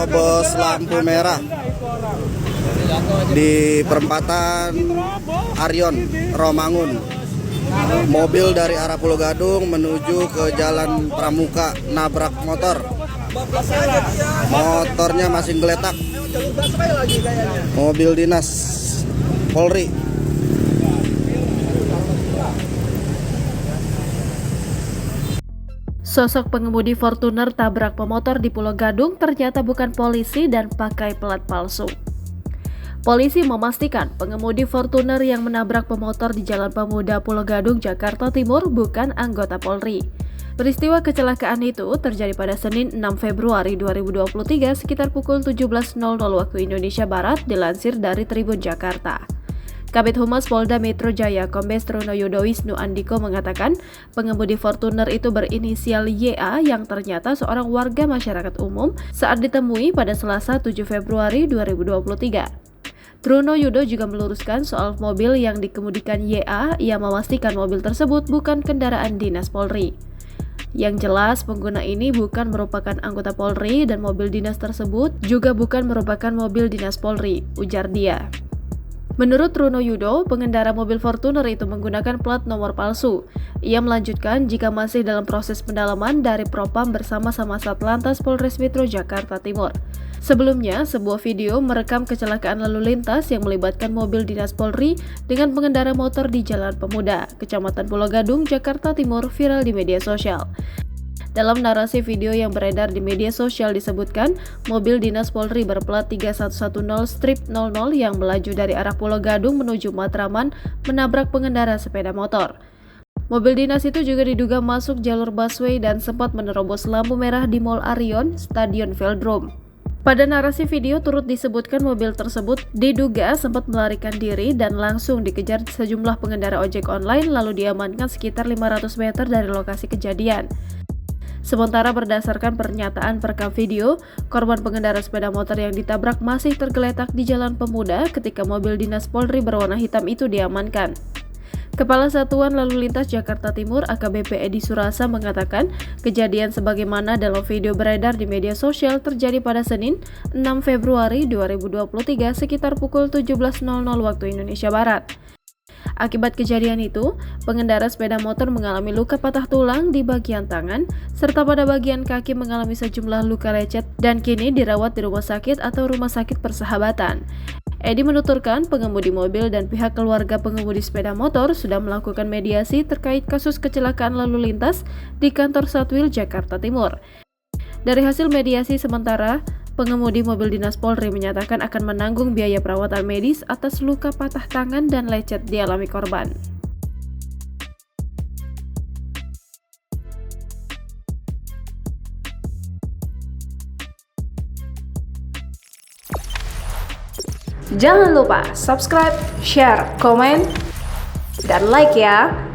menerobos lampu merah di perempatan Arion, Romangun. Mobil dari arah Pulau Gadung menuju ke Jalan Pramuka nabrak motor. Motornya masih geletak. Mobil dinas Polri. Sosok pengemudi Fortuner tabrak pemotor di Pulau Gadung ternyata bukan polisi dan pakai plat palsu. Polisi memastikan pengemudi Fortuner yang menabrak pemotor di Jalan Pemuda Pulau Gadung, Jakarta Timur bukan anggota Polri. Peristiwa kecelakaan itu terjadi pada Senin 6 Februari 2023 sekitar pukul 17.00 waktu Indonesia Barat, dilansir dari Tribun Jakarta. Kabid Humas Polda Metro Jaya Kombes Truno Yudo Wisnu Andiko mengatakan pengemudi Fortuner itu berinisial YA yang ternyata seorang warga masyarakat umum saat ditemui pada Selasa 7 Februari 2023. Truno Yudo juga meluruskan soal mobil yang dikemudikan YA, ia memastikan mobil tersebut bukan kendaraan dinas Polri. Yang jelas, pengguna ini bukan merupakan anggota Polri dan mobil dinas tersebut juga bukan merupakan mobil dinas Polri, ujar dia. Menurut Truno Yudo, pengendara mobil Fortuner itu menggunakan plat nomor palsu. Ia melanjutkan jika masih dalam proses pendalaman dari Propam bersama-sama Satlantas Polres Metro Jakarta Timur. Sebelumnya, sebuah video merekam kecelakaan lalu lintas yang melibatkan mobil dinas Polri dengan pengendara motor di Jalan Pemuda, Kecamatan Pulau Gadung, Jakarta Timur viral di media sosial. Dalam narasi video yang beredar di media sosial disebutkan, mobil dinas Polri berplat 3110-00 yang melaju dari arah Pulau Gadung menuju Matraman menabrak pengendara sepeda motor. Mobil dinas itu juga diduga masuk jalur busway dan sempat menerobos lampu merah di Mall Arion, Stadion Velodrome. Pada narasi video turut disebutkan mobil tersebut diduga sempat melarikan diri dan langsung dikejar sejumlah pengendara ojek online lalu diamankan sekitar 500 meter dari lokasi kejadian. Sementara berdasarkan pernyataan perekam video, korban pengendara sepeda motor yang ditabrak masih tergeletak di Jalan Pemuda ketika mobil dinas Polri berwarna hitam itu diamankan. Kepala Satuan Lalu Lintas Jakarta Timur AKBP Edi Surasa mengatakan kejadian sebagaimana dalam video beredar di media sosial terjadi pada Senin 6 Februari 2023 sekitar pukul 17.00 waktu Indonesia Barat. Akibat kejadian itu, pengendara sepeda motor mengalami luka patah tulang di bagian tangan, serta pada bagian kaki mengalami sejumlah luka lecet dan kini dirawat di rumah sakit atau rumah sakit Persahabatan. Edi menuturkan pengemudi mobil dan pihak keluarga pengemudi sepeda motor sudah melakukan mediasi terkait kasus kecelakaan lalu lintas di kantor Satwil Jakarta Timur. Dari hasil mediasi sementara, pengemudi mobil dinas Polri menyatakan akan menanggung biaya perawatan medis atas luka patah tangan dan lecet dialami korban. Jangan lupa subscribe, share, komen, dan like ya!